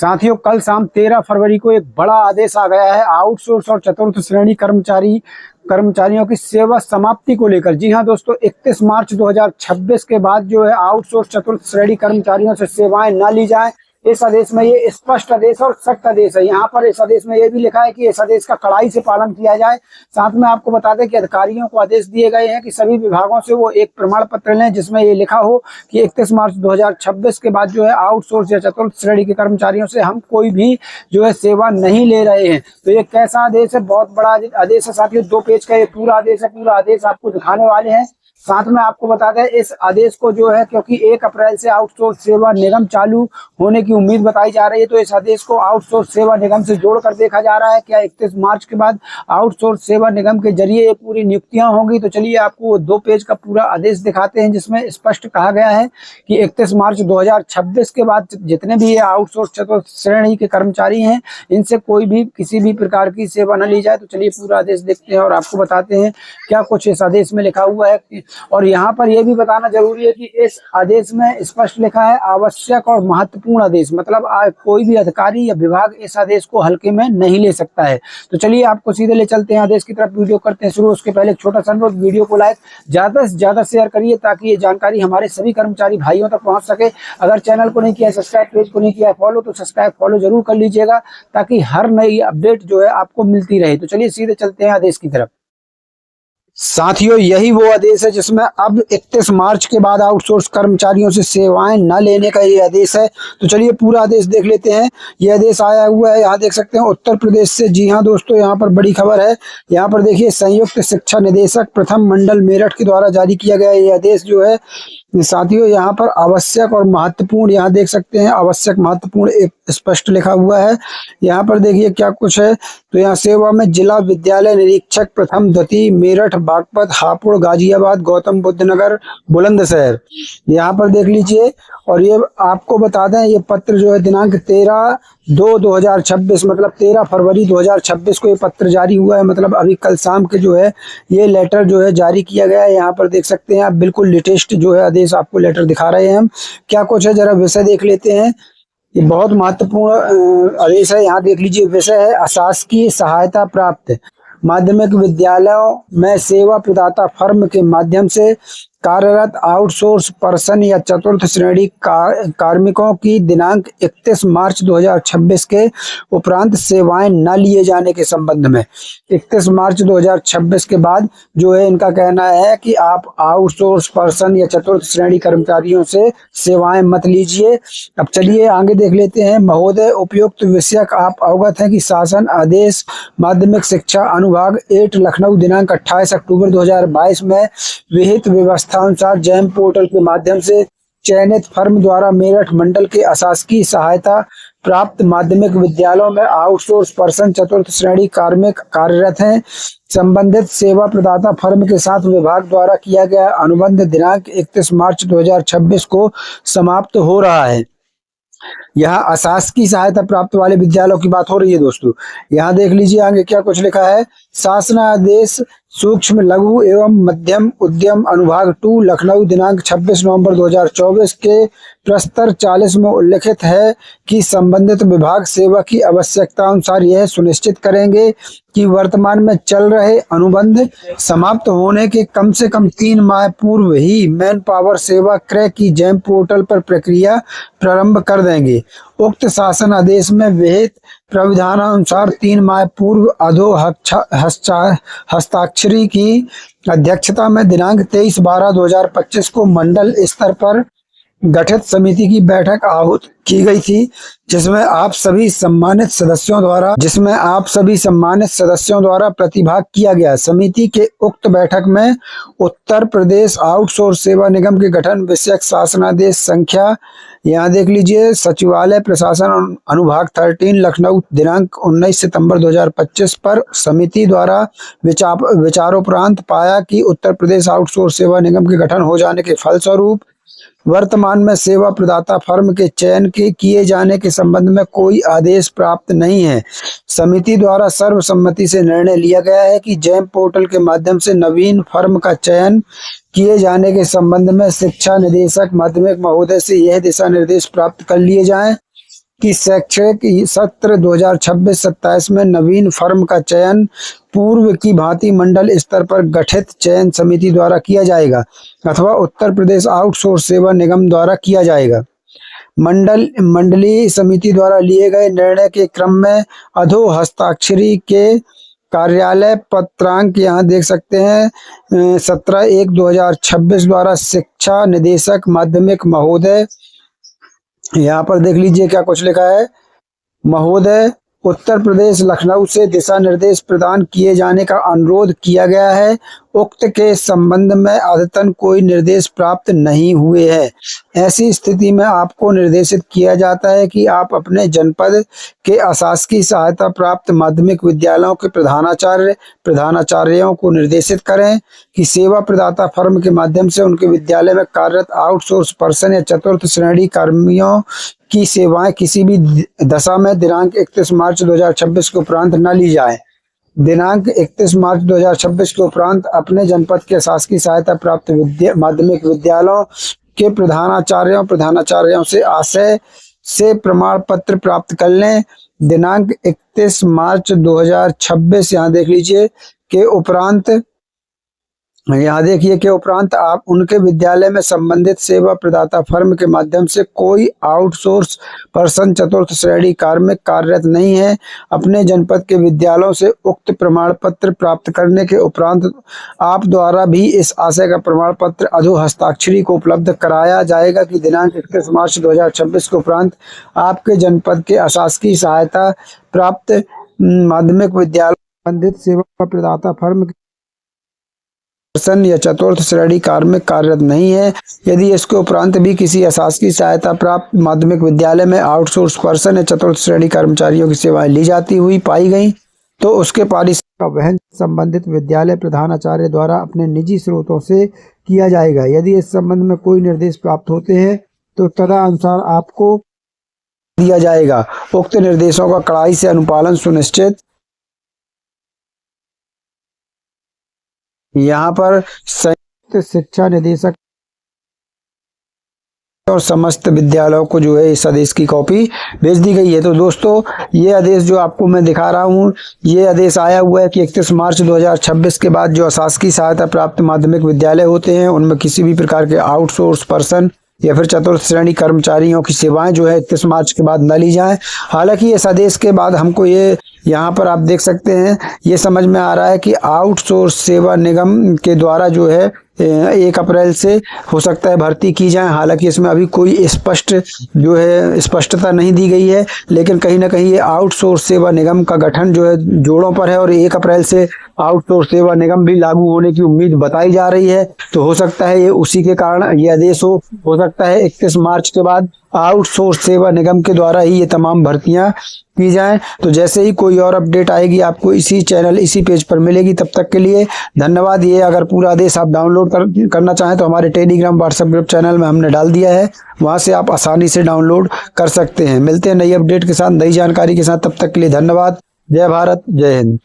साथियों, कल शाम 13 फरवरी को एक बड़ा आदेश आ गया है आउटसोर्स और चतुर्थ श्रेणी कर्मचारियों की सेवा समाप्ति को लेकर। जी हां दोस्तों, 31 मार्च 2026 के बाद जो है आउटसोर्स चतुर्थ श्रेणी कर्मचारियों से सेवाएं न ली जाएं। इस आदेश में ये स्पष्ट आदेश और सख्त आदेश है। यहाँ पर इस आदेश में ये भी लिखा है कि इस आदेश का कड़ाई से पालन किया जाए। साथ में आपको बता दें कि अधिकारियों को आदेश दिए गए हैं कि सभी विभागों से वो एक प्रमाण पत्र लें जिसमें ये लिखा हो कि 31 मार्च 2026 के बाद जो है आउटसोर्स या चतुर्थ श्रेणी के कर्मचारियों से हम कोई भी जो है सेवा नहीं ले रहे हैं। तो ये कैसा आदेश है? बहुत बड़ा आदेश है साथियों। 2 पेज का ये पूरा आदेश है। पूरा आदेश आपको दिखाने वाले हैं। साथ में आपको बता दें इस आदेश को जो है, क्योंकि 1 अप्रैल से आउटसोर्स सेवा निगम चालू होने की उम्मीद बताई जा रही है, तो इस आदेश को आउटसोर्स सेवा निगम से जोड़कर देखा जा रहा है क्या 31 मार्च के बाद आउटसोर्स सेवा निगम के जरिए ये पूरी नियुक्तियां होंगी। तो चलिए आपको 2 पेज का पूरा आदेश दिखाते हैं जिसमें स्पष्ट कहा गया है कि 31 मार्च 2026 के बाद जितने भी ये आउटसोर्स चतुर्थ श्रेणी के कर्मचारी हैं इनसे कोई भी किसी भी प्रकार की सेवा न ली जाए। तो चलिए पूरा आदेश देखते हैं और आपको बताते हैं क्या कुछ इस आदेश में लिखा हुआ है। और यहाँ पर यह भी बताना जरूरी है कि इस आदेश में स्पष्ट लिखा है आवश्यक और महत्वपूर्ण आदेश, मतलब कोई भी अधिकारी या विभाग इस आदेश को हल्के में नहीं ले सकता है। तो चलिए आपको सीधे ले चलते हैं आदेश की तरफ। वीडियो करते हैं शुरू। उसके पहले एक छोटा सा अनुरोध, वीडियो को लाइक ज्यादा से ज्यादा शेयर करिए ताकि ये जानकारी हमारे सभी कर्मचारी भाइयों तक पहुंच सके। अगर चैनल को नहीं किया सब्सक्राइब, पेज को नहीं किया फॉलो, तो सब्सक्राइब फॉलो जरूर कर लीजिएगा ताकि हर नई अपडेट जो है आपको मिलती रहे। तो चलिए सीधे चलते हैं आदेश की तरफ। साथियों, यही वो आदेश है जिसमें अब 31 मार्च के बाद आउटसोर्स कर्मचारियों से सेवाएं न लेने का ये आदेश है। तो चलिए पूरा आदेश देख लेते हैं। ये आदेश आया हुआ है, यहाँ देख सकते हैं उत्तर प्रदेश से। जी हाँ दोस्तों, यहाँ पर बड़ी खबर है। यहाँ पर देखिए, संयुक्त शिक्षा निदेशक प्रथम मंडल मेरठ के द्वारा जारी किया गया ये आदेश जो है साथियों, यहाँ पर आवश्यक और महत्वपूर्ण, यहाँ देख सकते हैं आवश्यक महत्वपूर्ण एक स्पष्ट लिखा हुआ है। यहाँ पर देखिए क्या कुछ है। तो यहाँ सेवा में जिला विद्यालय निरीक्षक प्रथम द्वितीय मेरठ, बागपत, हापुड़, गाजियाबाद, गौतम बुद्ध नगर, बुलंदशहर, यहाँ पर देख लीजिए। और ये आपको बता दें ये पत्र जो है दिनांक 13/2/2026 मतलब 13 फरवरी 2026 को ये पत्र जारी हुआ है। मतलब अभी कल शाम के जो है ये लेटर जो है जारी किया गया है। यहाँ पर देख सकते हैं आप, बिल्कुल लेटेस्ट जो है आदेश आपको लेटर दिखा रहे हैं हम। क्या कुछ है जरा विषय देख लेते हैं। ये बहुत महत्वपूर्ण आदेश है। यहाँ देख लीजिए, विषय है अशासकीय सहायता प्राप्त माध्यमिक विद्यालयों में सेवा प्रदाता फर्म के माध्यम से कार्यरत आउटसोर्स पर्सन या चतुर्थ श्रेणी कार्मिकों की दिनांक 31 मार्च 2026 के उपरांत सेवाएं न लिए जाने के संबंध में। 31 मार्च 2026 के बाद जो है इनका कहना है कि आप आउटसोर्स पर्सन या चतुर्थ श्रेणी कर्मचारियों से सेवाएं मत लीजिए। अब चलिए आगे देख लेते हैं। महोदय, उपयुक्त विषयक आप अवगत हैं कि शासन आदेश माध्यमिक शिक्षा अनुभाग 8 लखनऊ दिनांक 28 अक्टूबर 2022 में विहित व्यवस्था अनुसार जैम पोर्टल के माध्यम से चयनित फर्म द्वारा मेरठ मंडल के अशासकीय सहायता प्राप्त माध्यमिक विद्यालयों में आउटसोर्स पर्सन चतुर्थ श्रेणी कार्मिक कार्यरत हैं। संबंधित सेवा प्रदाता फर्म के साथ विभाग द्वारा किया गया अनुबंध दिनांक 31 मार्च 2026 को समाप्त हो रहा है। यहाँ अशासकीय सहायता प्राप्त वाले विद्यालयों की बात हो रही है दोस्तों। यहाँ देख लीजिए आगे क्या कुछ लिखा है। शासनादेश सूक्ष्म लघु एवं मध्यम उद्यम अनुभाग 2 लखनऊ दिनांक 26 नवंबर 2024 के प्रस्तर 40 में उल्लिखित है कि संबंधित विभाग सेवा की आवश्यकता अनुसार यह सुनिश्चित करेंगे कि वर्तमान में चल रहे अनुबंध समाप्त होने के कम से कम 3 माह पूर्व ही मैन पावर सेवा क्रय की जैम पोर्टल पर प्रक्रिया प्रारंभ कर देंगे। उक्त शासन आदेश में विहित प्राविधानानुसार 3 माह पूर्व हस्ताक्षरी की अध्यक्षता में दिनांक 23/12/2025 को मंडल स्तर पर गठित समिति की बैठक आहूत की गई थी जिसमें आप सभी सम्मानित सदस्यों द्वारा प्रतिभाग किया गया। समिति के उक्त बैठक में उत्तर प्रदेश आउटसोर्स सेवा निगम के गठन विषयक शासनादेश संख्या, यहाँ देख लीजिए, सचिवालय प्रशासन अनुभाग 13 लखनऊ दिनांक 19 सितंबर 2025 पर समिति द्वारा विचारोपरांत पाया कि उत्तर प्रदेश आउटसोर्स सेवा निगम के गठन हो जाने के फलस्वरूप वर्तमान में सेवा प्रदाता फर्म के चयन के किए जाने के संबंध में कोई आदेश प्राप्त नहीं है। समिति द्वारा सर्वसम्मति से निर्णय लिया गया है कि जैम पोर्टल के माध्यम से नवीन फर्म का चयन किए जाने के संबंध में शिक्षा निदेशक माध्यमिक महोदय से यह दिशा निर्देश प्राप्त कर लिए जाएं कि शैक्षणिक सत्र 2026-27 में नवीन फर्म का चयन पूर्व की भांति मंडल स्तर पर गठित चयन समिति द्वारा किया जाएगा अथवा उत्तर प्रदेश आउटसोर्स सेवा निगम द्वारा किया जाएगा। मंडलीय समिति द्वारा लिए गए निर्णय के क्रम में अधो हस्ताक्षरी के कार्यालय पत्रांक यहाँ देख सकते हैं 17/1/2026 द्वारा शिक्षा निदेशक माध्यमिक महोदय, यहाँ पर देख लीजिए क्या कुछ लिखा है। महोदय, उत्तर प्रदेश लखनऊ से दिशा निर्देश प्रदान किए जाने का अनुरोध किया गया है। उक्त के संबंध में अद्यतन कोई निर्देश प्राप्त नहीं हुए हैं। ऐसी स्थिति में आपको निर्देशित किया जाता है कि आप अपने जनपद के अशासकीय सहायता प्राप्त माध्यमिक विद्यालयों के प्रधानाचार्यों को निर्देशित करें कि सेवा प्रदाता फर्म के माध्यम से उनके विद्यालय में कार्यरत आउटसोर्स पर्सन या चतुर्थ श्रेणी कर्मियों की सेवाएं किसी भी दशा में दिनांक 31 मार्च 2026 के उपरांत न ली जाए। दिनांक 31 मार्च 2026 के उपरांत अपने जनपद के शासकीय सहायता प्राप्त माध्यमिक विद्यालयों के प्रधानाचार्यों से आशय से प्रमाण पत्र प्राप्त कर लें। दिनांक 31 मार्च 2026 यहाँ देख लीजिए के उपरांत, यहाँ देखिए के उपरांत आप उनके विद्यालय में संबंधित सेवा प्रदाता फर्म के माध्यम से कोई आउटसोर्स पर्सन चतुर्थ श्रेणी कार्मिक कार्यरत नहीं है। अपने जनपद के विद्यालयों से उक्त प्रमाण पत्र प्राप्त करने के उपरांत आप द्वारा भी इस आशय का प्रमाण पत्र अधो हस्ताक्षरी को उपलब्ध कराया जाएगा कि दिनांक 31 मार्च 2026 के उपरांत आपके जनपद के अशासकीय सहायता प्राप्त माध्यमिक विद्यालय संबंधित सेवा प्रदाता फर्म पर्सन या चतुर्थ श्रेणी कार्मिक कार्यरत नहीं है। यदि इसके उपरांत भी किसी अशासकीय सहायता प्राप्त माध्यमिक विद्यालय में आउटसोर्स पर्सन या चतुर्थ श्रेणी कर्मचारियों की सेवाएं ली जाती हुई पाई गई तो उसके पारिश्रमिक का वहन संबंधित विद्यालय प्रधानाचार्य द्वारा अपने निजी स्रोतों से किया जाएगा। यदि इस संबंध में कोई निर्देश प्राप्त होते हैं तो तदनुसार आपको दिया जाएगा। उक्त निर्देशों का कड़ाई से अनुपालन सुनिश्चित। यहाँ पर संयुक्त शिक्षा निदेशक और समस्त विद्यालयों को जो है इस आदेश की कॉपी भेज दी गई है। तो दोस्तों ये आदेश जो आपको मैं दिखा रहा हूँ, ये आदेश आया हुआ है कि 31 मार्च 2026 के बाद जो अशासकीय सहायता प्राप्त माध्यमिक विद्यालय होते हैं उनमें किसी भी प्रकार के आउटसोर्स पर्सन या फिर चतुर्थ श्रेणी कर्मचारियों की सेवाएं जो है 31 मार्च के बाद न ली जाएं। हालांकि इस आदेश के बाद हमको ये यहाँ पर आप देख सकते हैं ये समझ में आ रहा है कि आउटसोर्स सेवा निगम के द्वारा जो है 1 अप्रैल से हो सकता है भर्ती की जाए। हालांकि इसमें अभी कोई स्पष्ट जो है स्पष्टता नहीं दी गई है, लेकिन कहीं ना कहीं ये आउटसोर्स सेवा निगम का गठन जो है जोड़ों पर है और 1 अप्रैल से आउटसोर्स सेवा निगम भी लागू होने की उम्मीद बताई जा रही है। तो हो सकता है ये उसी के कारण ये आदेश हो सकता है 31 मार्च के बाद आउटसोर्स सेवा निगम के द्वारा ही ये तमाम भर्तियां की जाएं। तो जैसे ही कोई और अपडेट आएगी आपको इसी चैनल इसी पेज पर मिलेगी। तब तक के लिए धन्यवाद। ये अगर पूरा आदेश आप डाउनलोड करना चाहें तो हमारे टेलीग्राम व्हाट्सएप ग्रुप चैनल में हमने डाल दिया है, वहां से आप आसानी से डाउनलोड कर सकते हैं। मिलते हैं नई अपडेट के साथ, नई जानकारी के साथ। तब तक के लिए धन्यवाद। जय भारत, जय हिंद।